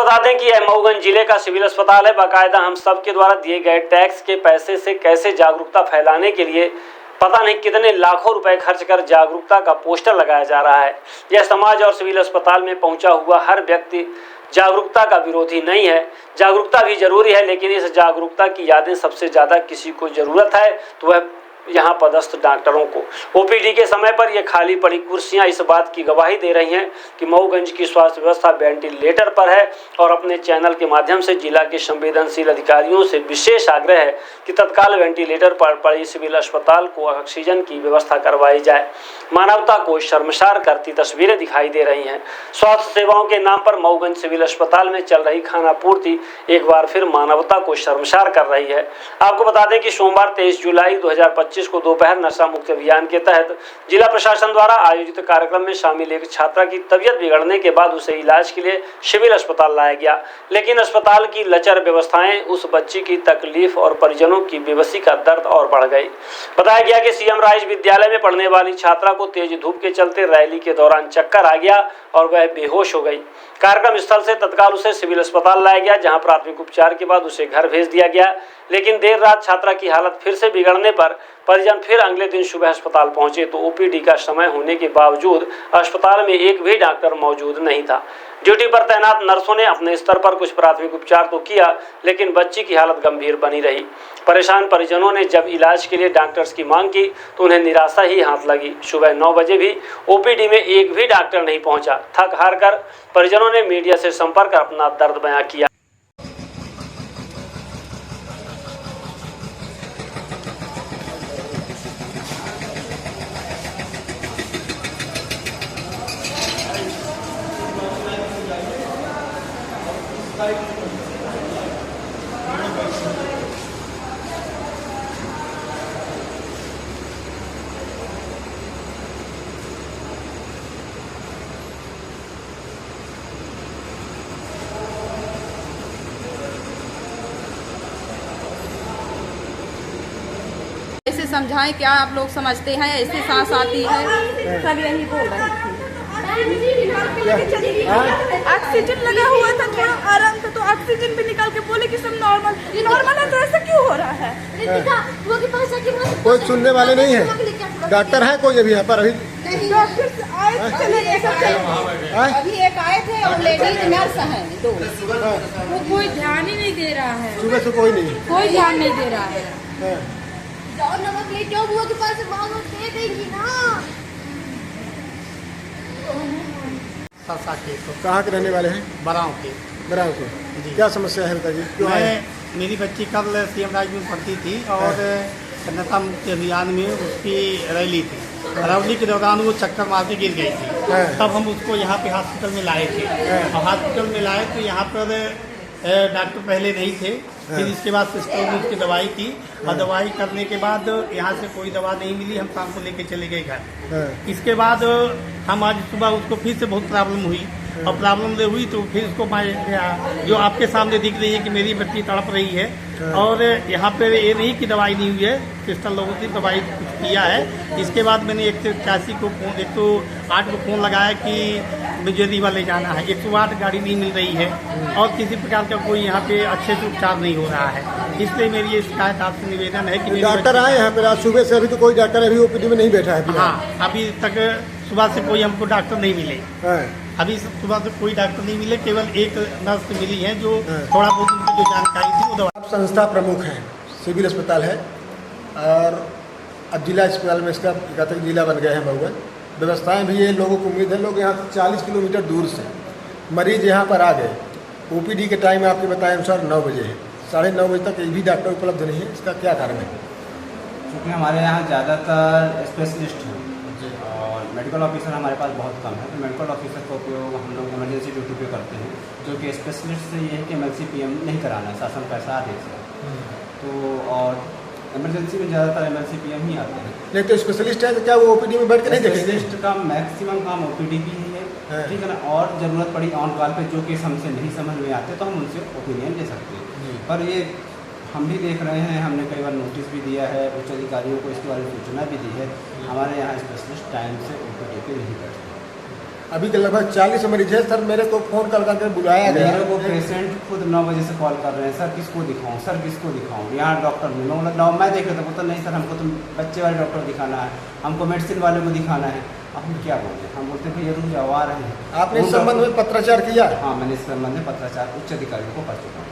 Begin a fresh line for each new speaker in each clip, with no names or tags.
बता दें कि यह मऊगंज जिले का सिविल अस्पताल है। बाकायदा हम सब के द्वारा दिए गए टैक्स के पैसे से कैसे जागरूकता फैलाने के लिए पता नहीं कितने लाखों रुपए खर्च कर जागरूकता का पोस्टर लगाया जा रहा है। यह समाज और सिविल अस्पताल में पहुंचा हुआ हर व्यक्ति जागरूकता का विरोधी नहीं है। जागरूकता भी जरूरी है, लेकिन इस जागरूकता की यादें सबसे ज़्यादा किसी को ज़रूरत है तो वह यहाँ पदस्थ डॉक्टरों को। ओपीडी के समय पर ये खाली पड़ी कुर्सियाँ इस बात की गवाही दे रही हैं कि मऊगंज की स्वास्थ्य व्यवस्था वेंटिलेटर पर है। और अपने चैनल के माध्यम से जिला के संवेदनशील अधिकारियों से विशेष आग्रह है कि तत्काल वेंटिलेटर पर पड़ी सिविल अस्पताल को ऑक्सीजन की व्यवस्था करवाई जाए। मानवता को शर्मसार करती तस्वीरें दिखाई दे रही हैं। स्वास्थ्य सेवाओं के नाम पर मऊगंज सिविल अस्पताल में चल रही खानापूर्ति एक बार फिर मानवता को शर्मसार कर रही है। आपको बता दें कि सोमवार 23 जुलाई 2025 को दोपहर नशा मुक्त अभियान के तहत जिला प्रशासन द्वारा आयोजित कार्यक्रम में शामिल एक छात्रा की तबीयत बिगड़ने के बाद उसे इलाज के लिए सिविल अस्पताल लाया गया, लेकिन अस्पताल की लचर व्यवस्थाएं उस बच्ची की तकलीफ और परिजनों की बेबसी का दर्द और बढ़ गई। बताया गया कि सीएम राइज विद्यालय में पढ़ने वाली छात्रा को तेज धूप के चलते रैली के दौरान चक्कर आ गया और वह बेहोश हो गई। कार्यक्रम स्थल से तत्काल उसे सिविल अस्पताल लाया गया, जहां प्राथमिक उपचार के बाद उसे घर भेज दिया गया। लेकिन देर रात छात्रा की हालत फिर से बिगड़ने पर परिजन फिर अगले दिन सुबह अस्पताल पहुंचे तो ओपीडी का समय होने के बावजूद अस्पताल में एक भी डॉक्टर मौजूद नहीं था। ड्यूटी पर तैनात नर्सों ने अपने स्तर पर कुछ प्राथमिक उपचार तो किया, लेकिन बच्ची की हालत गंभीर बनी रही। परेशान परिजनों ने जब इलाज के लिए डॉक्टर्स की मांग की तो उन्हें निराशा ही हाथ लगी। सुबह 9 बजे भी ओपीडी में एक भी डॉक्टर नहीं पहुंचा। थक हार कर परिजनों ने मीडिया से संपर्क कर अपना दर्द बयां किया।
ऐसे समझाएं, क्या आप लोग समझते हैं? ऐसे सांस आती है, सब यही बोल रहे थे। ऑक्सीजन लगा हुआ था, थोड़ा आराम था तो ऑक्सीजन भी निकाल के बोले कि सब नॉर्मल है। तो ऐसा क्यों हो रहा है?
कोई सुनने वाले नहीं है। डॉक्टर है कोई अभी यहाँ पर? अभी
डॉक्टर आए चले गए, सब चले। अभी एक आए थे और लेडीज नर्स हैं 2।
वो कोई ध्यान ही नहीं दे रहा है।
सुबह से कोई नहीं,
कोई ध्यान नहीं दे रहा है।
नमक ले जाओ, बुआ के पास मांगो, दे देंगी ना।
तो कहाँ के रहने वाले हैं?
बराव के।
बराव के जी। क्या समस्या है बताइए, क्यों आए?
मेरी बच्ची कल सीएम राइज में पढ़ती थी और नशा मुक्ति अभियान में उसकी रैली थी। रैली के दौरान वो चक्कर मार के गिर गई थी। तब हम उसको यहाँ पे हॉस्पिटल में लाए थे और हॉस्पिटल में लाए तो यहाँ पर डॉक्टर पहले नहीं थे। फिर इसके बाद सिस्टर ने उसकी दवाई की और दवाई करने के बाद यहाँ से कोई दवा नहीं मिली। हम शाम को लेके चले गए घर। इसके बाद हम आज सुबह उसको फिर से बहुत प्रॉब्लम हुई और प्रॉब्लम हुई तो फिर उसको जो आपके सामने दिख रही है कि मेरी बच्ची तड़प रही है और यहाँ पे ये नहीं कि दवाई नहीं हुई है, सिस्टर लोगों की दवाई कुछ किया है। इसके बाद मैंने 181 को फोन 108 को फ़ोन लगाया कि मुझे रीवा ले जाना है। 108 गाड़ी नहीं मिल रही है और किसी प्रकार का कोई यहाँ पे अच्छे से उपचार नहीं हो रहा है। इसलिए मेरी ये शिकायत आपसे निवेदन है कि
डॉक्टर आए यहाँ पे आज सुबह से? अभी तो कोई डॉक्टर अभी ओपीडी में नहीं बैठा है।
हाँ, अभी तक सुबह से कोई हमको डॉक्टर नहीं मिले। अभी सुबह से कोई डॉक्टर नहीं मिले, केवल एक नर्स मिली है जो थोड़ा बहुत उनकी जो जानकारी थी वो दवा।
आप संस्था प्रमुख हैं, सिविल अस्पताल है और अब जिला अस्पताल में इसका कहते जिला बन गए हैं मऊगंज। व्यवस्थाएं भी है, लोगों को उम्मीद है। लोग यहाँ 40 किलोमीटर दूर से मरीज यहाँ पर आ गए। ओपीडी के टाइम आपके बताए अनुसार 9 बजे है, 9:30 बजे तक एक भी डॉक्टर उपलब्ध नहीं है। इसका क्या कारण है?
क्योंकि हमारे यहाँ ज़्यादातर स्पेशलिस्ट हैं और मेडिकल ऑफिसर हमारे पास बहुत कम है। तो मेडिकल ऑफिसर का उपयोग हम लोग इमरजेंसी ड्यूटी पे करते हैं, जो कि स्पेशलिस्ट से ये है कि MLC PM नहीं कराना है, शासन पैसा आदेश है। तो और इमरजेंसी में ज़्यादातर MLC PM ही आते हैं।
नहीं तो स्पेशलिस्ट है तो क्या वो ओपीडी में बैठ के नहीं देखेंगे?
स्पेशलिस्ट का मैक्सिमम काम OPD की ही है, ठीक है ना। और ज़रूरत पड़ी ऑन कॉल पे जो केस हमसे नहीं समझ में आते तो हम उनसे ओपिनियन ले सकते हैं। पर ये हम भी देख रहे हैं, हमने कई बार नोटिस भी दिया है, उच्च अधिकारियों को इसके बारे में सूचना भी दी है। हमारे यहाँ स्पेशलिस्ट टाइम से OPD पे नहीं बैठते।
अभी के लगभग 40 मरीज है सर। मेरे को फ़ोन कर करके बुलाया गया।
मेरे को पेशेंट खुद 9 बजे से कॉल कर रहे हैं, सर किसको दिखाऊं, सर किसको दिखाऊं, यहाँ डॉक्टर नहीं। मैं बोला मैं देख लेता, बोलता नहीं सर हमको तो बच्चे वाले डॉक्टर दिखाना है, हमको मेडिसिन वाले को दिखाना है। अब हम क्या बोलें, हम बोलते हैं भैया तुम जो आ रहे हैं।
आपने इस संबंध में पत्राचार किया?
हाँ, मैंने इस संबंध में पत्राचार उच्च अधिकारियों को कर चुका हूँ।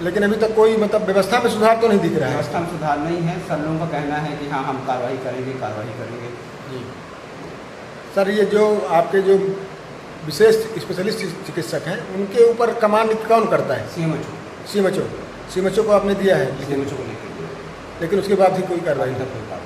लेकिन अभी तक कोई मतलब व्यवस्था में सुधार तो नहीं दिख रहा है।
व्यवस्था में सुधार नहीं है। सर लोगों का कहना है कि हाँ हम कार्रवाई करेंगे।
सर ये जो आपके जो विशेष स्पेशलिस्ट चिकित्सक हैं उनके ऊपर कमांड कौन करता है?
CMHO
सीएमएचओ को आपने दिया है,
को लेकर,
लेकिन उसके बाद भी कोई कार्रवाई
कोई
नहीं।